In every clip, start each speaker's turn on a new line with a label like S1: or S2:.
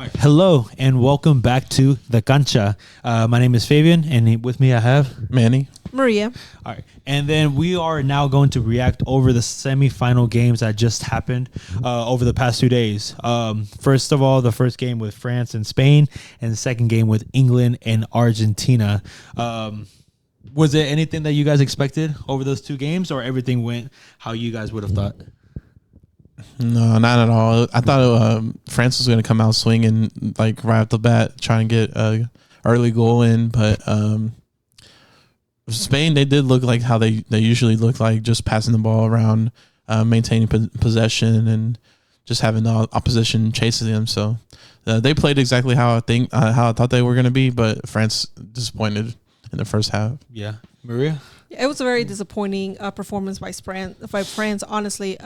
S1: Right. Hello and welcome back to the Cancha. My name is Fabian, and with me I have
S2: Manny,
S3: Maria.
S1: All right, and then we are now going to react over the semifinal games that just happened over the past 2 days. First of all, the first game with France and Spain, and the second game with England and Argentina. Was there anything that you guys expected over those two games, or everything went how you guys would have thought?
S2: No, not at all. I thought France was going to come out swinging like right off the bat, trying to get a early goal in. But Spain, they did look like how they usually look like, just passing the ball around, maintaining possession, and just having the opposition chasing them. So they played exactly how I thought they were going to be. But France disappointed in the first half.
S1: Yeah, Maria.
S3: It was a very disappointing performance by France. Honestly.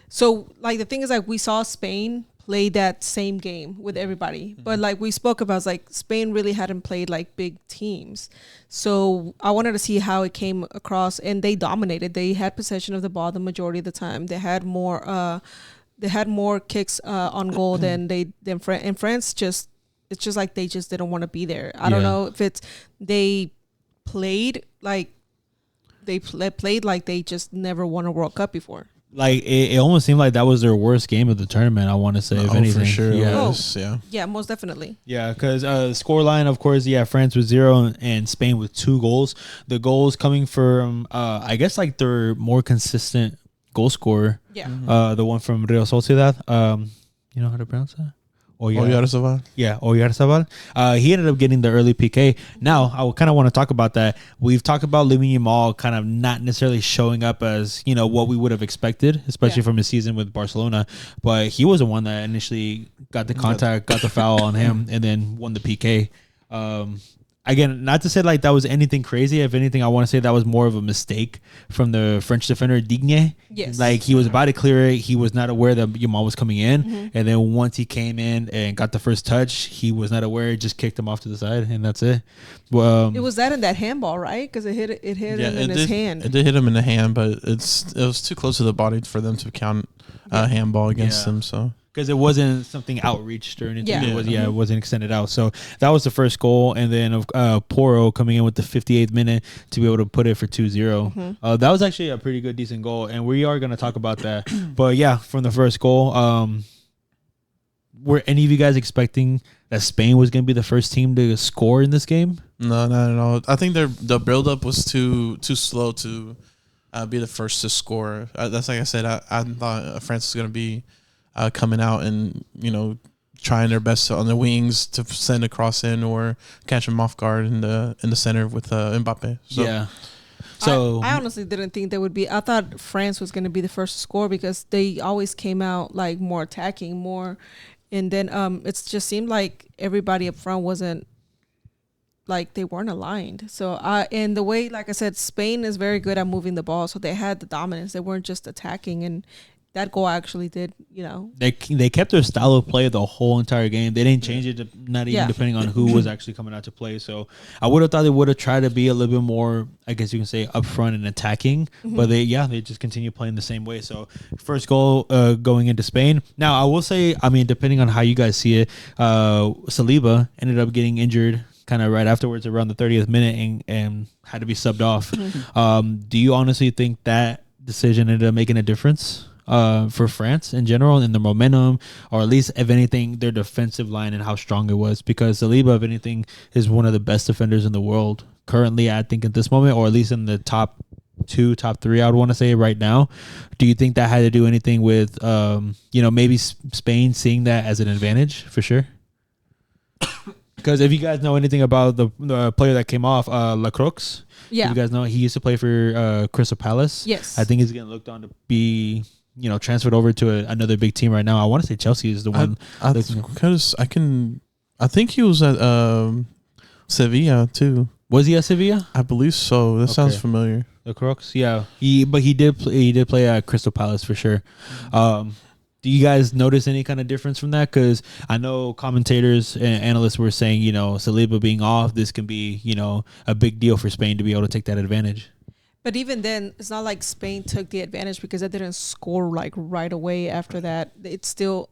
S3: So, like, the thing is, like, we saw Spain play that same game with everybody. Mm-hmm. But, like, we spoke about, it's like, Spain really hadn't played, like, big teams. So, I wanted to see how it came across. And they dominated. They had possession of the ball the majority of the time. They had more kicks on goal than France. And France it's just like they just didn't want to be there. I don't know if it's they played like they just never won a World Cup before.
S1: Like it almost seemed like that was their worst game of the tournament. I want to say, if anything,
S2: for sure,
S3: yeah, most definitely.
S1: Yeah, because scoreline, of course, France with 0 and Spain with 2 goals. The goals coming from, I guess, like their more consistent goal scorer.
S3: Yeah,
S1: the one from Real Sociedad. You know how to pronounce that?
S2: Oyarzabal.
S1: Yeah, Oyarzabal. He ended up getting the early PK. Now, I kind of want to talk about that. We've talked about Lamine Yamal kind of not necessarily showing up as, what we would have expected, especially from his season with Barcelona. But he was the one that initially got the contact, got the foul on him, and then won the PK. Again, not to say like that was anything crazy. If anything, I want to say that was more of a mistake from the French defender Digne.
S3: Yes.
S1: Like he was about to clear it. He was not aware that Yamal was coming in. Mm-hmm. And then once he came in and got the first touch, he was not aware. It just kicked him off to the side, and that's it.
S3: It was that in that handball, right? Because it hit him in his hand.
S2: It did hit him in the hand, but it was too close to the body for them to count a handball against him. So.
S1: Because it wasn't something outreached or anything.
S3: Yeah.
S1: It wasn't extended out. So that was the first goal. And then Porro coming in with the 58th minute to be able to put it for 2-0. Mm-hmm. That was actually a pretty good, decent goal. And we are going to talk about that. But yeah, from the first goal, were any of you guys expecting that Spain was going to be the first team to score in this game?
S2: No, not at all. I think the build-up was too slow to be the first to score. That's like I said, I thought France was going to be coming out and trying their best on the wings to send a cross in or catch them off guard in the center with Mbappe. So.
S1: Yeah. So
S3: I honestly didn't think they would be. I thought France was going to be the first to score because they always came out like more attacking, more, and then it just seemed like everybody up front wasn't. Like they weren't aligned. So and the way, like I said, Spain is very good at moving the ball. So they had the dominance. They weren't just attacking, and that goal actually did, They
S1: kept their style of play the whole entire game. They didn't change it, not even depending on who was actually coming out to play. So I would have thought they would have tried to be a little bit more, I guess you can say, upfront and attacking. Mm-hmm. But they just continue playing the same way. So first goal going into Spain. Now, I will say, depending on how you guys see it, Saliba ended up getting injured kind of right afterwards around the 30th minute and had to be subbed off. Mm-hmm. Do you honestly think that decision ended up making a difference for France in general in the momentum, or at least, if anything, their defensive line and how strong it was? Because Saliba, if anything, is one of the best defenders in the world currently, I think, at this moment, or at least in the top 2, top 3, I would want to say right now. Do you think that had to do anything with, maybe Spain seeing that as an advantage for sure? Because if you guys know anything about the player that came off, Lacroix, you guys know he used to play for Crystal Palace.
S3: Yes.
S1: I think he's getting looked on to be, transferred over to another big team right now. I want to say Chelsea is the one.
S2: I think he was at Sevilla too.
S1: Was he at Sevilla?
S2: I believe so. That sounds familiar.
S1: Lacroix, yeah. He did play at Crystal Palace for sure. Do you guys notice any kind of difference from that? Because I know commentators and analysts were saying, Saliba being off, this can be, a big deal for Spain to be able to take that advantage.
S3: But even then, it's not like Spain took the advantage because they didn't score like right away after that. It's still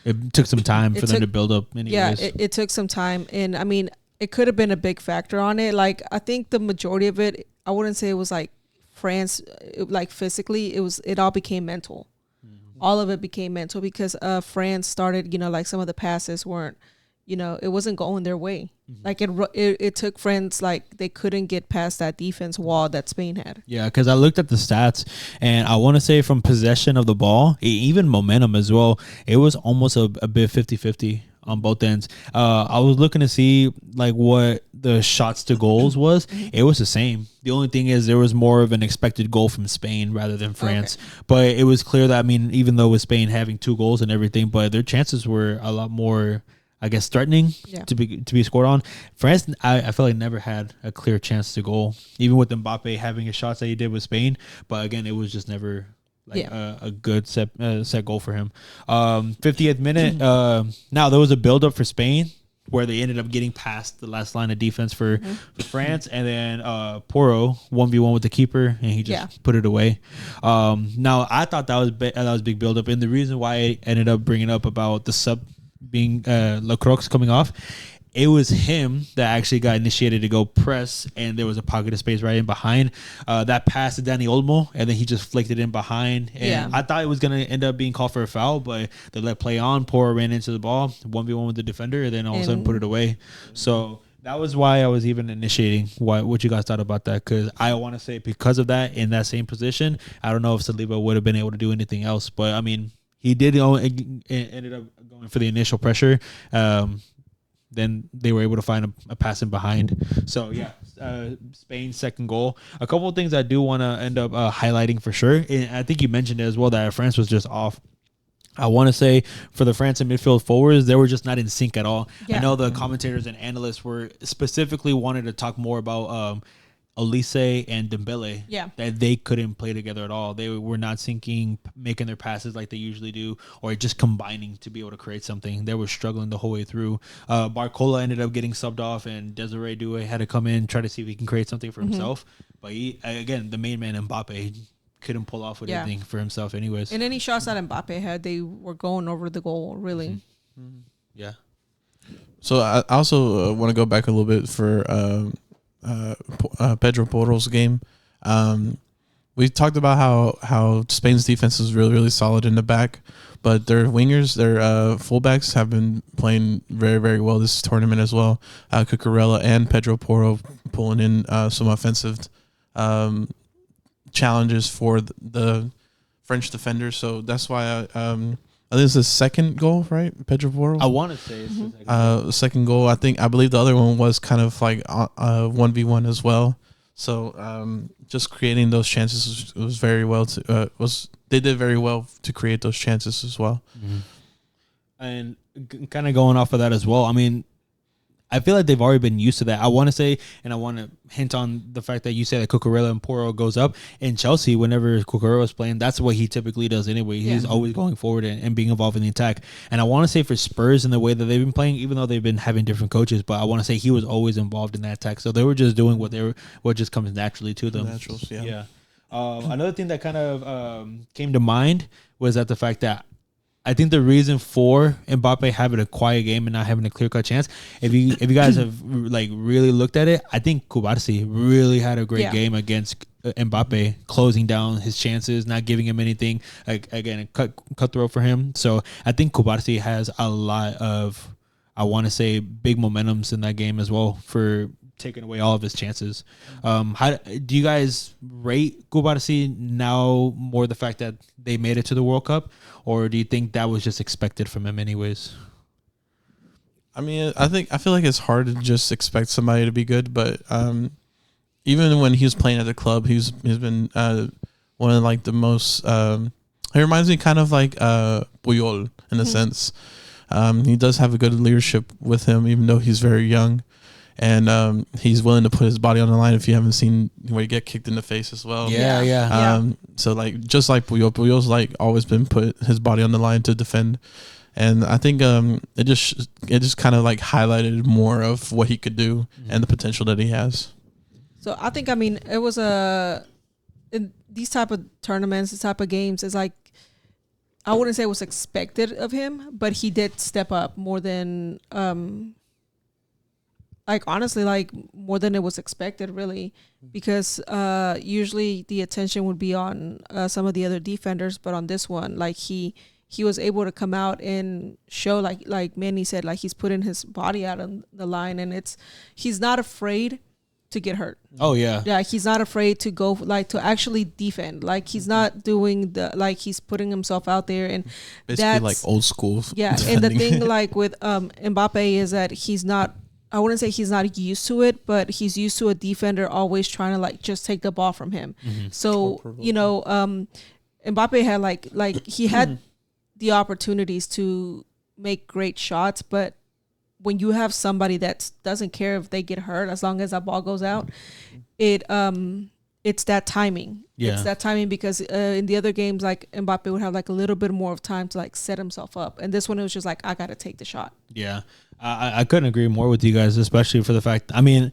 S1: it took some time for them to build up. Anyways.
S3: Yeah, it took some time, and I mean, it could have been a big factor on it. Like I think the majority of it, I wouldn't say it was like France, like physically, it all became mental. Mm-hmm. All of it became mental because France started, like some of the passes weren't, it wasn't going their way. Mm-hmm. Like it took France, like they couldn't get past that defense wall that Spain had.
S1: Yeah, because I looked at the stats, and I want to say from possession of the ball, even momentum as well, it was almost a bit 50-50 on both ends. I was looking to see like what the shots to goals was. It was the same. The only thing is there was more of an expected goal from Spain rather than France. Okay. But it was clear that, I mean, even though with Spain having 2 goals and everything, but their chances were a lot more, I guess, threatening to be scored on. France, I feel like never had a clear chance to goal, even with Mbappe having his shots that he did with Spain. But again, it was just never a good set goal for him. 50th minute. Now there was a build up for Spain where they ended up getting past the last line of defense for France, and then Porro 1v1 with the keeper, and he just put it away. Now I thought that was big build up, and the reason why I ended up bringing up about the sub being Lacroix coming off, it was him that actually got initiated to go press, and there was a pocket of space right in behind. That pass to Dani Olmo, and then he just flicked it in behind. And I thought it was going to end up being called for a foul, but they let play on. Porro ran into the ball, 1v1 with the defender, and then all of a sudden put it away. So that was why I was even initiating what you guys thought about that, because I want to say because of that, in that same position, I don't know if Saliba would have been able to do anything else. But, I mean, he did ended up going for the initial pressure. Then they were able to find a pass in behind. So, Spain's second goal. A couple of things I do want to end up highlighting for sure. And I think you mentioned it as well that France was just off. I want to say for the France and midfield forwards, they were just not in sync at all. Yeah. I know the commentators and analysts were specifically wanted to talk more about Olise and Dembele, that they couldn't play together at all. They were not syncing, making their passes like they usually do, or just combining to be able to create something. They were struggling the whole way through. Barcola ended up getting subbed off, and Desiree Doué had to come in, try to see if he can create something for himself. But again, the main man, Mbappe, couldn't pull off with anything for himself anyways.
S3: And any shots that Mbappe had, they were going over the goal, really.
S1: Mm-hmm. Yeah.
S2: So I also want to go back a little bit for Pedro Porro's game. We talked about how Spain's defense is really, really solid in the back, but their wingers, their fullbacks have been playing very, very well this tournament as well. Cucurella and Pedro Porro pulling in some offensive challenges for the French defenders. So that's why I think it's the second goal, right? Pedro Porro.
S1: I want to say it's the
S2: second goal. I believe the other one was kind of like 1v1 as well. So just creating those chances was very well. They did very well to create those chances as well.
S1: Mm-hmm. And kind of going off of that as well, I mean, I feel like they've already been used to that. I want to say, and I want to hint on the fact that you say that Cucurella and Porro goes up. In Chelsea, whenever Cucurella is playing, that's what he typically does anyway. He's always going forward and being involved in the attack. And I want to say for Spurs, in the way that they've been playing, even though they've been having different coaches, but I want to say he was always involved in that attack. So they were just doing what just comes naturally to them.
S2: Naturals, yeah.
S1: Another thing that kind of came to mind was that the fact that I think the reason for Mbappe having a quiet game and not having a clear-cut chance, if you guys have like really looked at it, I think Cubarsí really had a great game against Mbappe, closing down his chances, not giving him anything. Like again, cutthroat for him. So I think Cubarsí has a lot of, I want to say, big momentums in that game as well for taking away all of his chances. How do you guys rate Cubarsí now? More the fact that they made it to the World Cup, or do you think that was just expected from him anyways?
S2: I mean, I feel like it's hard to just expect somebody to be good, but even when he was playing at the club, he's been one of like the most. He reminds me kind of like Puyol in a sense. He does have a good leadership with him, even though he's very young. And he's willing to put his body on the line if you haven't seen where he get kicked in the face as well.
S1: Yeah.
S2: So like just like Puyol's like always been put his body on the line to defend, and I think it just kind of like highlighted more of what he could do and the potential that he has.
S3: So I think it was a in these type of tournaments, this type of games, is like, I wouldn't say it was expected of him, but he did step up more than, like honestly, like more than it was expected, really, because usually the attention would be on some of the other defenders, but on this one, like he was able to come out and show, like Manny said, like he's putting his body out on the line, and he's not afraid to get hurt.
S1: Oh yeah.
S3: Yeah, he's not afraid to go, like, to actually defend. Like he's not doing like he's putting himself out there, and
S2: basically
S3: that's
S2: like old school.
S3: Yeah, and the thing like with Mbappe is that he's not, I wouldn't say he's not used to it, but he's used to a defender always trying to like just take the ball from him. So, you know, Mbappe had like he had the opportunities to make great shots, but when you have somebody that doesn't care if they get hurt as long as that ball goes out, it's that timing.
S1: Yeah.
S3: It's that timing, because in the other games, like Mbappe would have like a little bit more of time to like set himself up, and this one it was just like, I gotta take the shot.
S1: Yeah, I couldn't agree more with you guys, especially for the fact, I mean,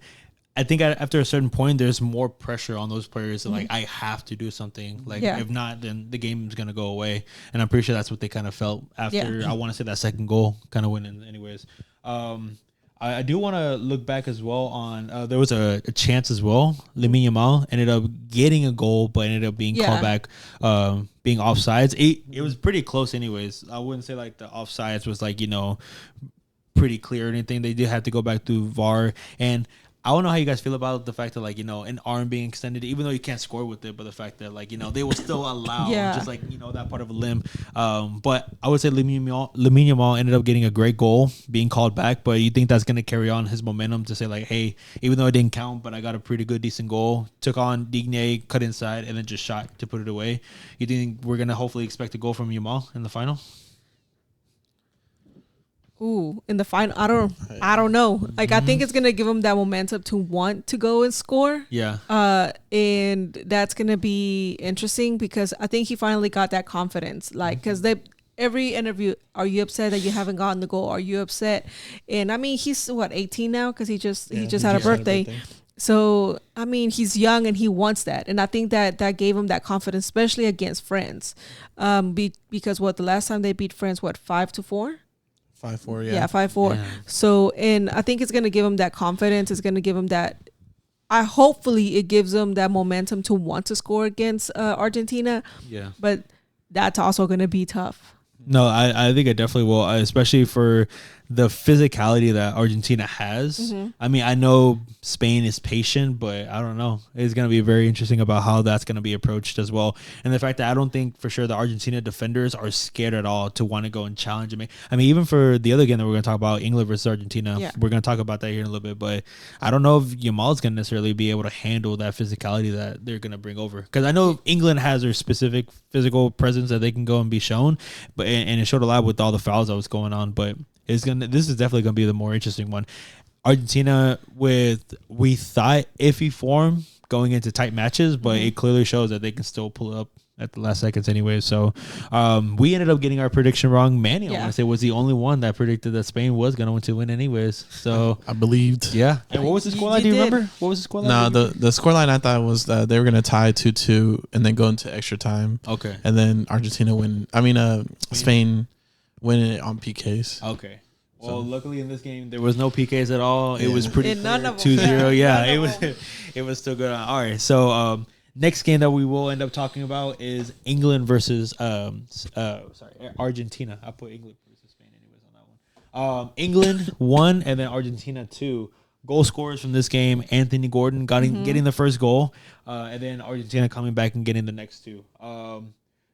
S1: I think after a certain point, there's more pressure on those players that like, I have to do something. Like if not, then the game's gonna go away. And I'm pretty sure that's what they kind of felt after. I want to say that second goal kind of winning. Anyways, I do want to look back as well on there was a chance as well. Lamine Yamal ended up getting a goal, but ended up being called back, being offsides. It was pretty close, anyways. I wouldn't say like the offsides was like, you know, pretty clear or anything. They did have to go back through VAR. And I don't know how you guys feel about the fact that, like, you know, an arm being extended, even though you can't score with it, but the fact that, like, you know, they will still allow just like, you know, that part of a limb. But I would say Lamine Yamal ended up getting a great goal, being called back. But you think that's going to carry on his momentum to say, like, hey, even though it didn't count, but I got a pretty good, decent goal, took on Digne, cut inside, and then just shot to put it away. You think we're going to hopefully expect a goal from Yamal in the final?
S3: Ooh, in the final, I don't know. Like, I think it's gonna give him that momentum to want to go and score.
S1: Yeah.
S3: And that's gonna be interesting, because I think he finally got that confidence. Like, because every interview, are you upset that you haven't gotten the goal? Are you upset? And I mean, he's 18 now, because he just had a birthday. So I mean, he's young and he wants that, and I think that gave him that confidence, especially against France. Because the last time they beat France, 5-4.
S2: 5-4,
S3: yeah, 5-4. Yeah. So, and I think it's going to give him that confidence. It's going to give him that. Hopefully, it gives him that momentum to want to score against Argentina. Yeah, but that's also going to be tough.
S1: No, I think it definitely will, especially for the physicality that Argentina has. I mean, I know Spain is patient, but I don't know. It's going to be very interesting about how that's going to be approached as well. And the fact that I don't think for sure the Argentina defenders are scared at all to want to go and challenge me. I mean, even for the other game that we're going to talk about, England versus Argentina, we're going to talk about that here in a little bit. But I don't know if Yamal's going to necessarily be able to handle that physicality that they're going to bring over. Because I know England has their specific physical presence that they can go and be shown, but and it showed a lot with all the fouls that was going on. But this is definitely going to be the more interesting one. Argentina we thought iffy form going into tight matches, but it clearly shows that they can still pull it up at the last seconds anyway. So we ended up getting our prediction wrong. Manny, I want to say, was the only one that predicted that Spain was going to win anyways. So
S2: I believed.
S1: Yeah. And what was the scoreline? Do you remember? What was the scoreline?
S2: No, the scoreline I thought was that they were going to tie 2-2 and then go into extra time.
S1: Okay.
S2: And then Argentina win. I mean, Spain win it on PKs.
S1: Okay. Well, luckily in this game there was no PKs at all. It was pretty clear, 2-0. Yeah, it was still good. All right, so next game that we will end up talking about is England versus Argentina. I put England versus Spain anyways on that one. England 1 and then Argentina 2. Goal scorers from this game: Anthony Gordon getting the first goal, and then Argentina coming back and getting the next 2.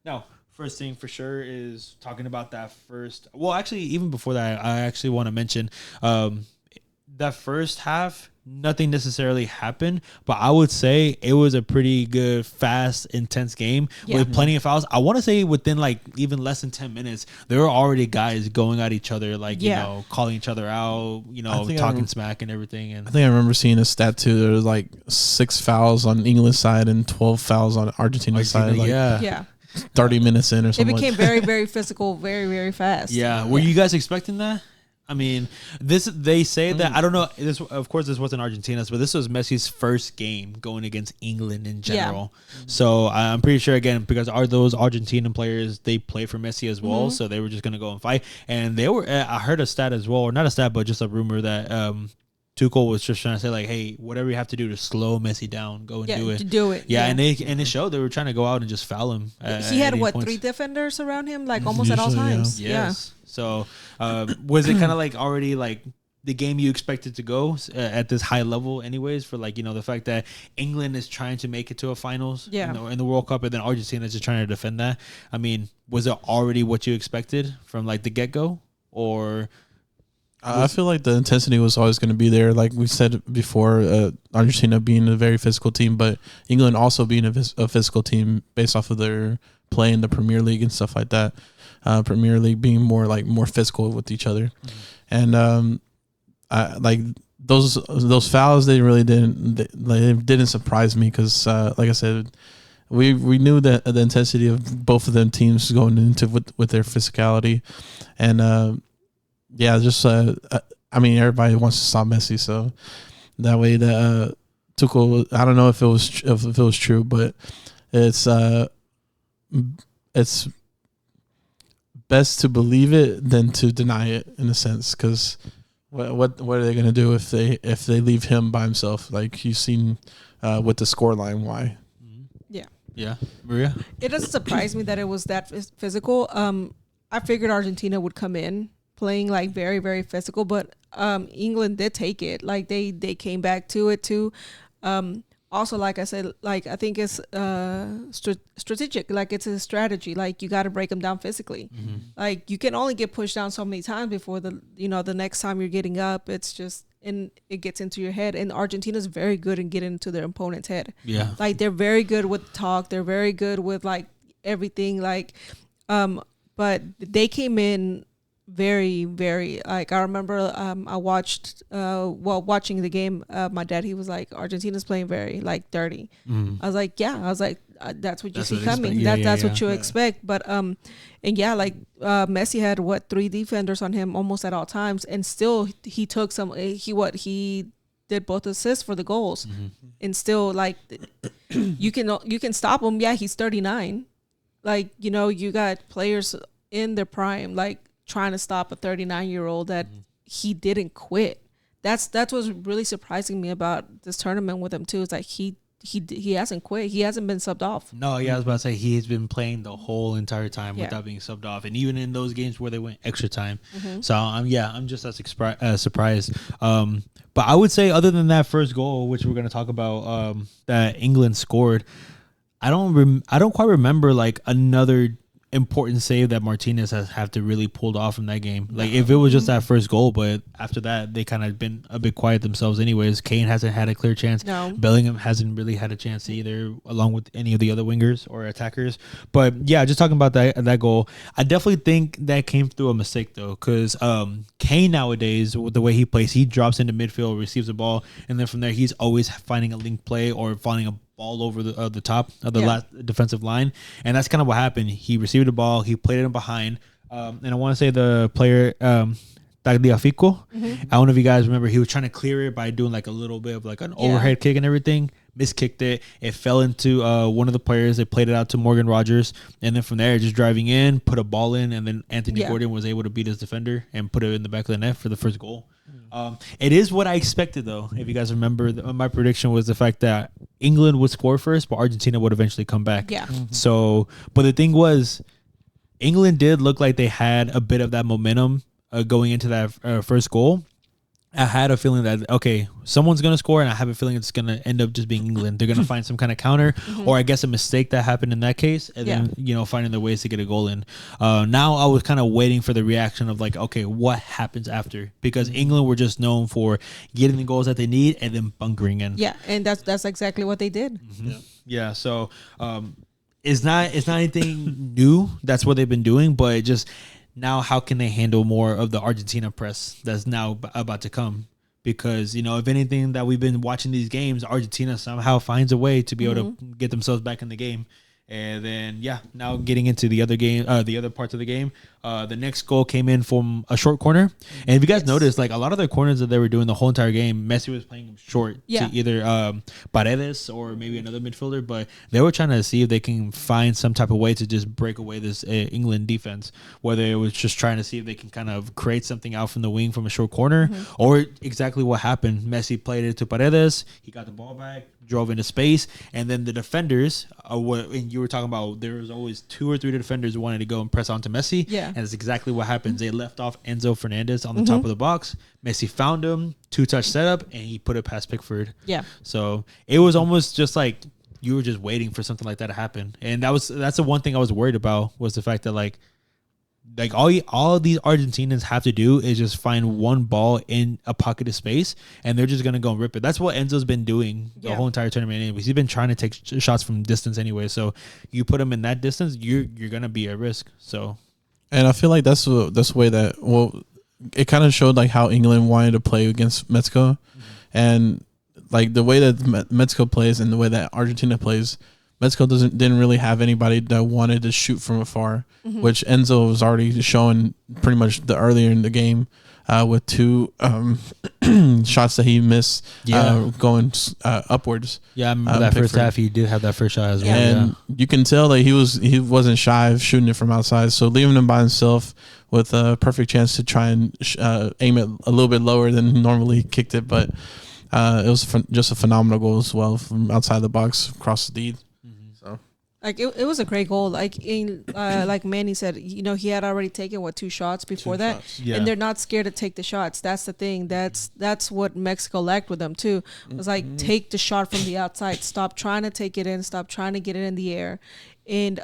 S1: Now, first thing for sure is talking about that first. Well, actually, even before that, I actually want to mention that first half. Nothing necessarily happened, but I would say it was a pretty good, fast, intense game with plenty of fouls. I want to say within like even less than 10 minutes, there were already guys going at each other, like, you know, calling each other out, you know, talking smack and everything. And
S2: I think I remember seeing a stat too. There was like 6 fouls on England's side and 12 fouls on Argentina's side. Like,
S3: yeah.
S2: 30 minutes in or something.
S3: It became very, very physical, very, very fast.
S1: Yeah. Were you guys expecting that? I mean, they say that, I don't know. This, of course, this wasn't Argentina's, but this was Messi's first game going against England in general. Yeah. So I'm pretty sure, again, because those Argentinian players, they play for Messi as well. So they were just going to go and fight. And they were, I heard a stat as well, or not a stat, but just a rumor that Tuchel was just trying to say, like, hey, whatever you have to do to slow Messi down, go and do it.
S3: To do it.
S1: Yeah, and it showed they were trying to go out and just foul him.
S3: He had, what, points. 3 defenders around him, like, almost usually, at all times.
S1: Yeah. Yes. So was it kind of like already like the game you expected to go at this high level anyways, for like, you know, the fact that England is trying to make it to a finals in the World Cup, and then Argentina is just trying to defend that? I mean, was it already what you expected from like the get-go, or...
S2: I feel like the intensity was always going to be there. Like we said before, Argentina being a very physical team, but England also being a physical team based off of their play in the Premier League and stuff like that. Premier League being more physical with each other. And I like those fouls, they really didn't surprise me because, like I said, we knew that the intensity of both of them teams going into with their physicality. And yeah, just I mean, everybody wants to stop Messi, so that way the Tuchel. I don't know if it was true, but it's best to believe it than to deny it in a sense, because what are they gonna do if they leave him by himself? Like you've seen with the scoreline, why?
S1: Yeah, Maria.
S3: It doesn't surprise me that it was that physical. I figured Argentina would come in playing like very, very physical, but England did take it. Like they came back to it too. Also, like I said, like I think it's strategic. Like it's a strategy. Like you got to break them down physically. Like you can only get pushed down so many times before the next time you're getting up. It's just, and it gets into your head. And Argentina's very good in getting into their opponent's head. Yeah, like they're very good with talk. They're very good with like everything. Like, but they came in very, very, like I remember I watched while watching the game, my dad, he was like, Argentina's playing very like dirty. I was like, that's what you see coming. That's what you expect. But and yeah, like Messi had 3 defenders on him almost at all times, and still he took some. He did both assists for the goals, and still like you can stop him. Yeah, he's 39. Like you got players in their prime, like trying to stop a 39-year-old that he didn't quit. That's what's really surprising me about this tournament with him too. Is like he hasn't quit. He hasn't been subbed off.
S1: No, yeah, I was about to say he's been playing the whole entire time without being subbed off, and even in those games where they went extra time. So I'm just as surprised. But I would say, other than that first goal, which we're going to talk about, that England scored, I don't quite remember like another important save that Martinez has have to really pulled off from that game. Like if it was just that first goal, but after that they kind of been a bit quiet themselves anyways. Kane hasn't had a clear chance. No. Bellingham hasn't really had a chance either, along with any of the other wingers or attackers. But yeah, just talking about that goal, I definitely think that came through a mistake though, because Kane nowadays, with the way he plays, he drops into midfield, receives the ball, and then from there he's always finding a link play or finding a ball over the top of the last defensive line, and that's kind of what happened. He received the ball, he played it in behind, and I want to say the player Tagliafico. I don't know if you guys remember, he was trying to clear it by doing like a little bit of like an overhead kick and everything. Miskicked it. It fell into one of the players. They played it out to Morgan Rogers, and then from there, just driving in, put a ball in, and then Anthony Gordon was able to beat his defender and put it in the back of the net for the first goal. It is what I expected, though. If you guys remember, my prediction was the fact that England would score first, but Argentina would eventually come back. Yeah. So, but the thing was, England did look like they had a bit of that momentum going into that first goal. I had a feeling that, okay, someone's going to score, and I have a feeling it's going to end up just being England. They're going to find some kind of counter, or I guess a mistake that happened in that case, and then, finding their ways to get a goal in. Now I was kind of waiting for the reaction of like, okay, what happens after? Because England were just known for getting the goals that they need and then bunkering in.
S3: Yeah, and that's exactly what they did.
S1: Yeah, so it's not anything new. That's what they've been doing, but it just... Now, how can they handle more of the Argentina press that's now about to come? Because, if anything that we've been watching these games, Argentina somehow finds a way to be able to get themselves back in the game. And then, now getting into the other game, the other parts of the game, the next goal came in from a short corner. And if you guys noticed, like a lot of the corners that they were doing the whole entire game, Messi was playing them short to either Paredes or maybe another midfielder. But they were trying to see if they can find some type of way to just break away this England defense, whether it was just trying to see if they can kind of create something out from the wing from a short corner, or exactly what happened. Messi played it to Paredes. He got the ball back, drove into space, and then the defenders, and you were talking about, there was always 2 or 3 defenders who wanted to go and press onto Messi. And that's exactly what happens. They left off Enzo Fernandez on the top of the box. Messi found him, 2-touch setup, and he put it past Pickford. So it was almost just like you were just waiting for something like that to happen. And that's the one thing I was worried about, was the fact that like all these Argentinians have to do is just find one ball in a pocket of space, and they're just gonna go and rip it. That's what Enzo's been doing the whole entire tournament. Anyways, he's been trying to take shots from distance anyway. So you put him in that distance, you're gonna be at risk. So, and
S2: I feel like that's the way that it kind of showed like how England wanted to play against Mexico, and like the way that Mexico plays and the way that Argentina plays. Mexico didn't really have anybody that wanted to shoot from afar, which Enzo was already showing pretty much earlier in the game with 2 shots that he missed going upwards.
S1: Yeah, I remember that first half he did have that first shot as well.
S2: And you can tell that he wasn't shy of shooting it from outside. So leaving him by himself with a perfect chance to try and aim it a little bit lower than normally he kicked it, but it was just a phenomenal goal as well from outside the box across the D.
S3: Like it was a great goal. Like like Manny said, he had already taken 2 shots before that, and they're not scared to take the shots. That's the thing. That's what Mexico lacked with them too. It was like take the shot from the outside. Stop trying to take it in. Stop trying to get it in the air. And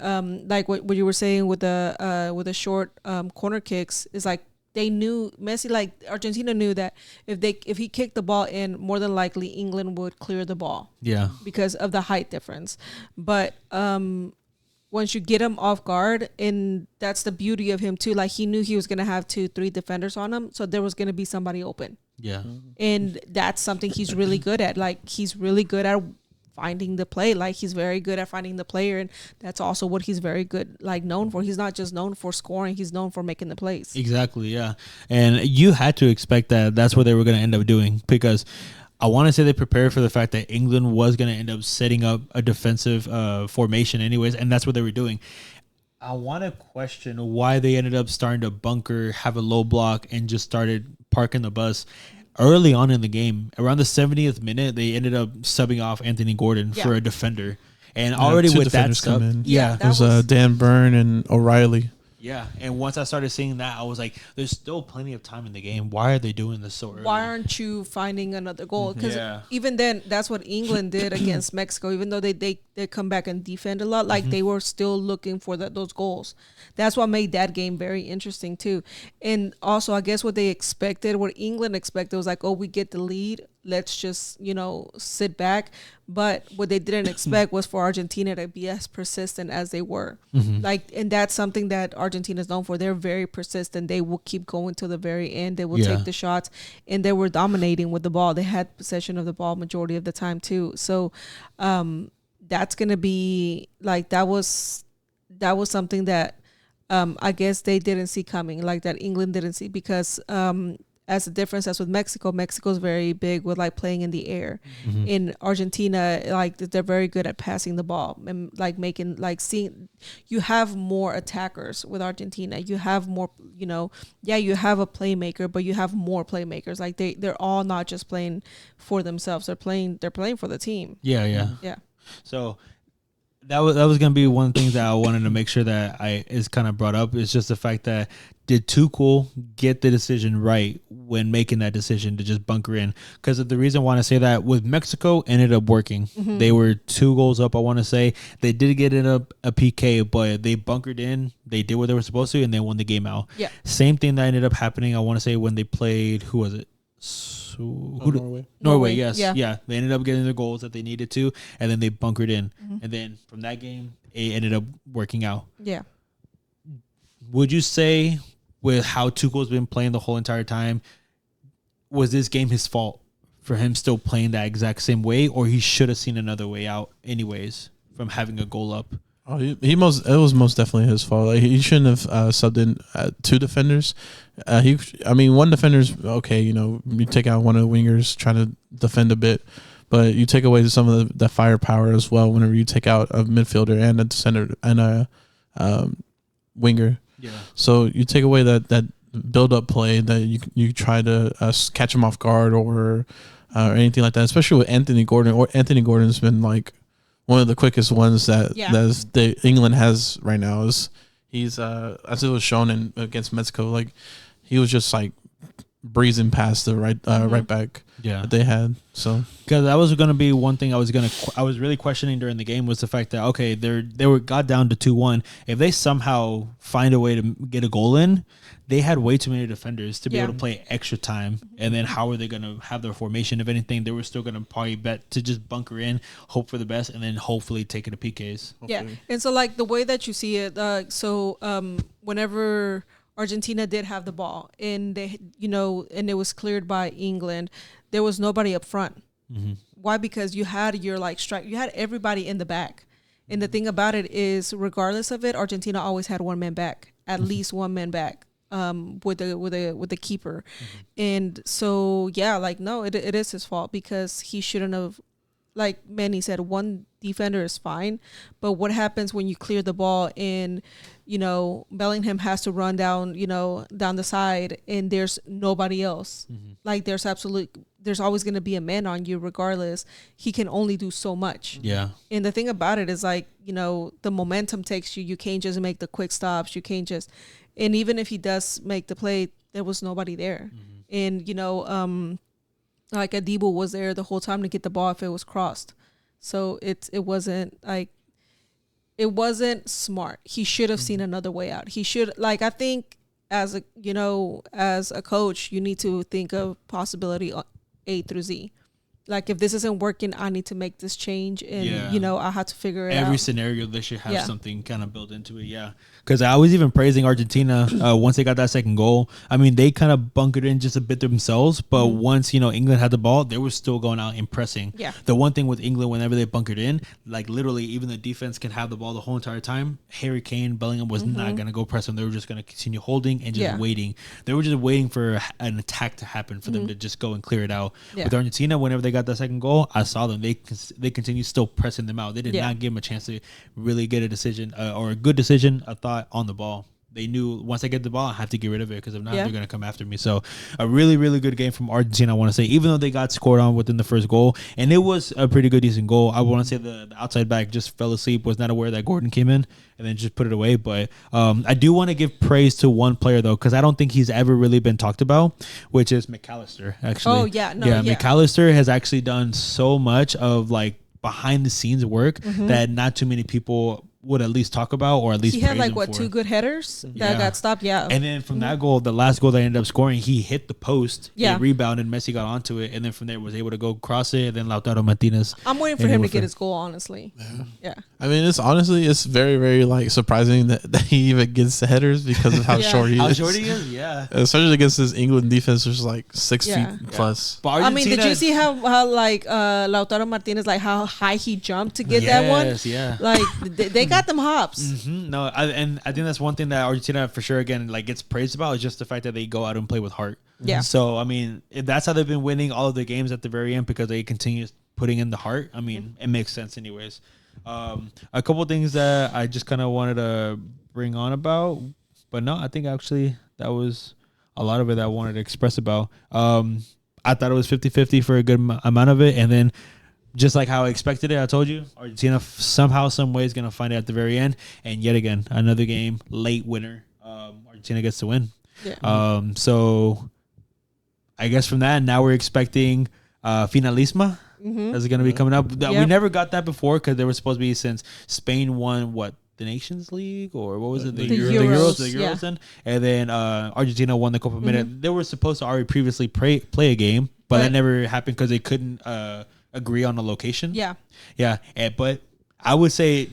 S3: like what you were saying with the short corner kicks is like. They knew Messi, like Argentina knew that if he kicked the ball in, more than likely England would clear the ball. Because of the height difference. But once you get him off guard, and that's the beauty of him too. Like he knew he was gonna have 2-3 defenders on him, so there was gonna be somebody open. And that's something he's really good at. Like he's really good at finding the play. Like he's very good at finding the player, and that's also what he's very good known for. He's not just known for scoring, he's known for making the plays.
S1: Exactly. And you had to expect that that's what they were going to end up doing, because I want to say they prepared for the fact that England was going to end up setting up a defensive formation anyways, and that's what they were doing. I want to question why they ended up starting to bunker, have a low block, and just started parking the bus. Early on in the game, around the 70th minute, they ended up subbing off Anthony Gordon for a defender. And already with that stuff,
S2: it was Dan Burn and O'Reilly.
S1: Yeah, and once I started seeing that, I was like, there's still plenty of time in the game. Why are they doing this so early?
S3: Why aren't you finding another goal? Because even then, that's what England did against Mexico. Even though they come back and defend a lot, like they were still looking for those goals. That's what made that game very interesting too. And also, I guess what they expected, what England expected was like, oh, we get the lead. Let's just, sit back. But what they didn't expect was for Argentina to be as persistent as they were. And that's something that Argentina is known for. They're very persistent. They will keep going to the very end. They will take the shots, and they were dominating with the ball. They had possession of the ball majority of the time too. So that's going to be like, that was something that I guess they didn't see coming, like that England didn't see, because as a difference as with Mexico's very big with playing in the air. In Argentina, they're very good at passing the ball and making seeing. You have more attackers with Argentina. You have more, you have a playmaker, but you have more playmakers. They're all not just playing for themselves. They're playing for the team.
S1: Yeah. So that was gonna be one of the things that I wanted to make sure that is kind of brought up, is just the fact that did Tuchel get the decision right when making that decision to just bunker in? Because the reason I want to say that, with Mexico, ended up working. They were 2 goals up, I want to say. They did get it up a PK, but they bunkered in. They did what they were supposed to, and they won the game out. Same thing that ended up happening, I want to say, when they played, who was it? Norway, yes. Yeah. They ended up getting the goals that they needed to, and then they bunkered in. And then from that game, it ended up working out.
S3: Yeah.
S1: Would you say, with how Tuchel's been playing the whole entire time, was this game his fault for him still playing that exact same way, or he should have seen another way out anyways from having a goal up?
S2: Oh, it was most definitely his fault. Like, he shouldn't have subbed in 2 defenders. One defender's okay. You take out one of the wingers trying to defend a bit, but you take away some of the firepower as well whenever you take out a midfielder and a center and a winger.
S1: Yeah.
S2: So you take away that build up play that you try to catch him off guard or anything like that. Especially with Anthony Gordon. Or Anthony Gordon's been like one of the quickest ones that England has right now. He's as it was shown against Mexico, like he was just like breezing past the right back that they had. So
S1: because that was going to be one thing I was really questioning during the game was the fact that they got down to 2-1. If they somehow find a way to get a goal in, they had way too many defenders to be able to play extra time. And then how are they going to have their formation? If anything, they were still going to probably bet to just bunker in, hope for the best, and then hopefully take it to PKs. Hopefully.
S3: Yeah, and so like the way that you see it, whenever Argentina did have the ball and and it was cleared by England, there was nobody up front. Mm-hmm. Why? Because you had your you had everybody in the back. And the thing about it is, regardless of it, Argentina always had one man back, at least one man back. With the keeper. Mm-hmm. And so it is his fault because he shouldn't have, like Manny said, one defender is fine, but what happens when you clear the ball and Bellingham has to run down the side and there's nobody else. Mm-hmm. Like there's always going to be a man on you regardless. He can only do so much.
S1: Yeah. And
S3: the thing about it is the momentum takes you. You can't just make the quick stops. You can't just. And even if he does make the play, there was nobody there. Mm-hmm. And, like Adibo was there the whole time to get the ball if it was crossed. So it wasn't smart. He should have seen another way out. He should, I think as a coach, you need to think of possibility A through Z. Like, if this isn't working, I need to make this change, and I have to figure it out.
S1: Every scenario, they should have something kind of built into it. Yeah, because I was even praising Argentina once they got that second goal. I mean, they kind of bunkered in just a bit themselves, but once England had the ball, they were still going out and pressing.
S3: Yeah.
S1: The one thing with England, whenever they bunkered in, like literally, even the defense can have the ball the whole entire time. Harry Kane, Bellingham was not going to go press them. They were just going to continue holding and just waiting. They were just waiting for an attack to happen for them to just go and clear it out. Yeah. With Argentina, whenever they got that second goal, I saw them. They continue still pressing them out. They did not give them a chance to really get a decision or a good decision, a thought on the ball. They knew once I get the ball, I have to get rid of it because if not, they're going to come after me. So a really, really good game from Argentina, I want to say, even though they got scored on within the first goal. And it was a pretty good, decent goal. I want to say the outside back just fell asleep, was not aware that Gordon came in and then just put it away. But I do want to give praise to one player, though, because I don't think he's ever really been talked about, which is McAllister, actually.
S3: Oh, yeah.
S1: McAllister has actually done so much of, behind the scenes work that not too many people would at least talk about, or at least
S3: he had 2 good headers that got stopped. And
S1: then from that goal, the last goal they ended up scoring, he hit the post, he rebounded, Messi got onto it, and then from there was able to go cross it, and then Lautaro Martinez.
S3: I'm waiting for him to get his goal, honestly. Yeah.
S2: I mean, it's very, very surprising that he even gets the headers because of how short he is.
S1: How short he is,
S2: especially against this England defense, which is 6 feet plus.
S3: But I mean, did you see how Lautaro Martinez, how high he jumped to get that one?
S1: Yeah.
S3: They got them hops.
S1: Mm-hmm. No, I think that's one thing that Argentina for sure again gets praised about is just the fact that they go out and play with heart.
S3: Yeah.
S1: So I mean, if that's how they've been winning all of the games at the very end because they continue putting in the heart. I mean, it makes sense anyways. A couple of things that I just kind of wanted to bring on about, but no, I think actually that was a lot of it that I wanted to express about. I thought it was 50-50 for a good amount of it, and then. Just like how I expected it, I told you, Argentina somehow, some way is going to find it at the very end. And yet again, another game, late winner. Argentina gets to win. Yeah. So I guess from that, now we're expecting Finalisma. That's going to be coming up. We never got that before because they were supposed to be since Spain won, the Nations League or what was it? The Euros then. And then Argentina won the Copa America. They were supposed to already previously play a game, but that never happened because they couldn't agree on a location. But I would say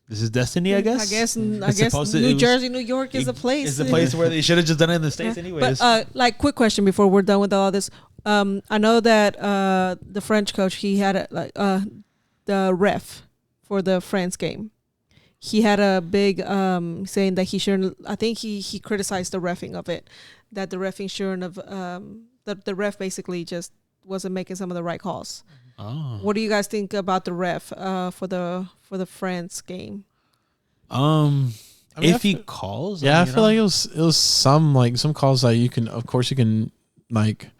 S1: this is destiny. I guess New
S3: Jersey, New York is a place.
S1: It's a place where they should have just done it in the States anyways.
S3: But quick question before we're done with all this. I know that the French coach, he had the ref for the France game. he had a big saying that he shouldn't. I think he criticized the reffing of it, that the reffing shouldn't have. The ref basically just wasn't making some of the right calls.
S1: Oh.
S3: What do you guys think about the ref for the France game?
S1: If he calls,
S2: I feel like it was some calls that you can, of course, you can like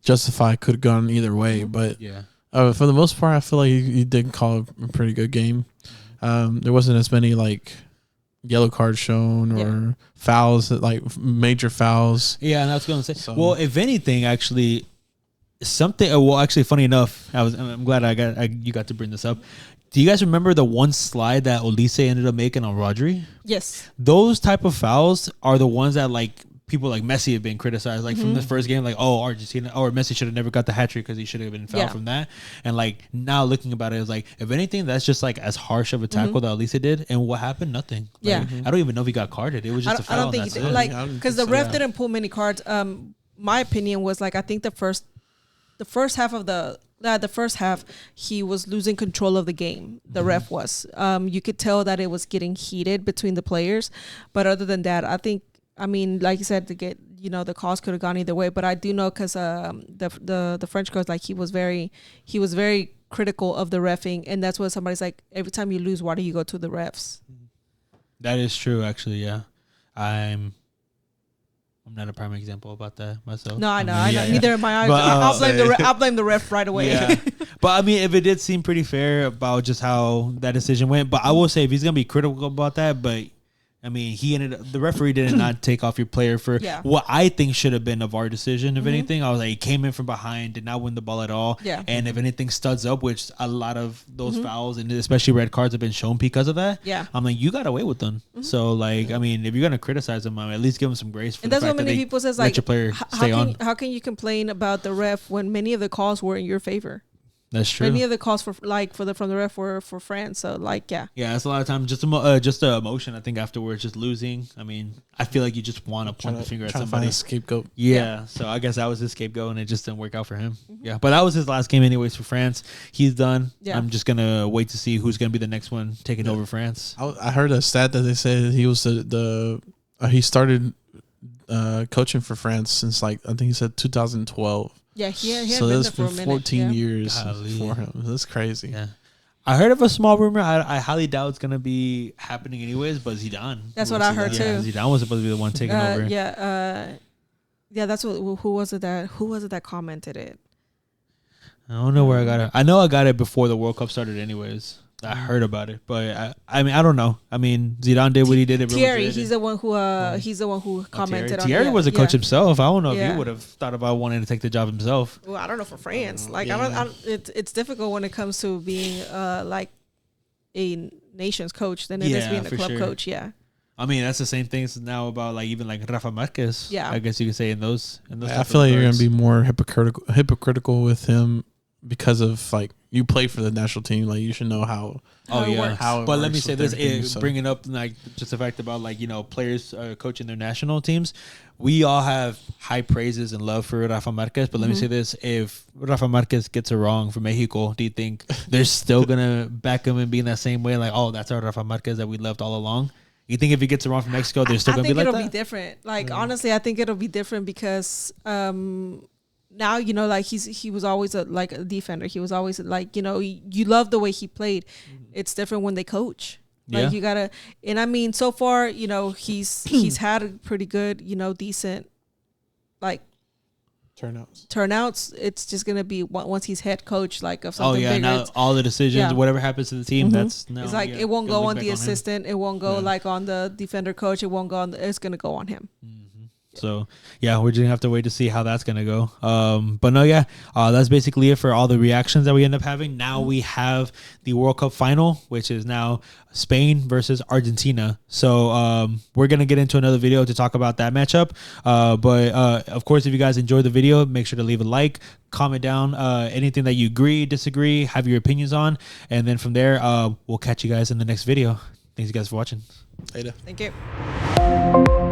S2: justify could have gone either way, but
S1: yeah.
S2: For the most part, I feel like he did call a pretty good game. There wasn't as many like yellow cards shown or fouls, like major fouls.
S1: Yeah, and I was going to say, well, if anything, actually, something. Well, actually, funny enough, I'm glad you got to bring this up. Do you guys remember the one slide that Olise ended up making on Rodri?
S3: Yes.
S1: Those type of fouls are the ones that like people like Messi have been criticized, like from the first game, like, oh, Argentina or Messi should have never got the hat trick because he should have been fouled from that. And like now looking about it, it's like, if anything, that's just like as harsh of a tackle that Olise did. And what happened? Nothing.
S3: Yeah.
S1: Like, I don't even know if he got carded. It was just a foul.
S3: I don't think he did. Like, because the ref didn't pull many cards. My opinion was like, I think the first half of the first half, he was losing control of the game. The ref was. You could tell that it was getting heated between the players. But other than that, I mean, like you said, the calls could have gone either way. But I do know because the French coach, like he was very critical of the reffing, and that's what somebody's like. Every time you lose, why do you go to the refs?
S1: That is true, actually. Yeah, I'm not a prime example about that myself.
S3: No, I know. Neither am I. I'll blame the ref right away.
S1: Yeah. But I mean, if it did seem pretty fair about just how that decision went, but I will say if he's gonna be critical about that, but I mean, the referee did not take off your player for what I think should have been a VAR decision. If anything, I was like, he came in from behind, did not win the ball at all. Yeah. And if anything studs up, which a lot of those fouls and especially red cards have been shown because of that. Yeah. I'm like, you got away with them. So like, I mean, if you're gonna criticize them, I mean, at least give them some grace.
S3: And that's what many people says. Like,
S1: let your player stay on.
S3: How can you complain about the ref when many of the calls were in your favor?
S1: That's true.
S3: Many of the calls from the ref were for France. So like, yeah.
S1: Yeah, it's a lot of times just the emotion. I think afterwards, just losing. I mean, I feel like you just want to point the finger at somebody.
S2: Find a scapegoat.
S1: Yeah. So I guess that was his scapegoat, and it just didn't work out for him. Yeah, but that was his last game, anyways, for France. He's done. Yeah. I'm just gonna wait to see who's gonna be the next one taking over France.
S2: I heard a stat that they said he was he started coaching for France since like I think he said 2012.
S3: Yeah, he had
S2: so
S3: been
S2: that's
S3: there for
S2: been
S3: a
S2: 14
S3: minute.
S2: years for him. That's crazy.
S1: Yeah. I heard of a small rumor. I highly doubt it's gonna be happening anyways. But Zidane.
S3: That's what I heard too.
S1: Yeah, Zidane was supposed to be the one taking over.
S3: Yeah. That's what. Who was it that commented it?
S1: I don't know where I got it. I know I got it before the World Cup started, anyways. I heard about it, but I mean, I don't know. I mean, Zidane did what he did.
S3: Thierry, he's the one who commented on it.
S1: Thierry was a coach himself. I don't know if he would have thought about wanting to take the job himself.
S3: Well, I don't know for France. Like, it's difficult when it comes to being like a nation's coach than it is being a club coach. Yeah.
S1: I mean, that's the same thing now about like even like Rafa Marquez. Yeah. I guess you could say in those.
S2: I feel like you're gonna be more hypocritical with him because of like you play for the national team, like you should know how.
S1: But let me say this: bringing up like just the fact about like players coaching their national teams, we all have high praises and love for Rafa Marquez. But let me say this: if Rafa Marquez gets it wrong for Mexico, do you think they're still gonna back him and be in that same way? Like, oh, that's our Rafa Marquez that we loved all along. You think if he gets it wrong for Mexico, they're still gonna be like that? I think
S3: it'll be different. Like honestly, I think it'll be different because. Now like he was always a defender. He was always like you love the way he played. It's different when they coach. Like you gotta, and I mean so far he's had a pretty good decent like turnouts. It's just gonna be once he's head coach like of something bigger.
S1: Now all the decisions, whatever happens to the team, that's now.
S3: It's like it won't go on the assistant. It won't go like on the defender coach. It won't go on. It's gonna go on him.
S1: So, yeah, we're just going to have to wait to see how that's going to go. But no, that's basically it for all the reactions that we end up having. Now we have the World Cup final, which is now Spain versus Argentina. So we're going to get into another video to talk about that matchup. But of course, if you guys enjoyed the video, make sure to leave a like, comment down anything that you agree, disagree, have your opinions on. And then from there, we'll catch you guys in the next video. Thanks you guys for watching.
S2: Later.
S3: Thank you.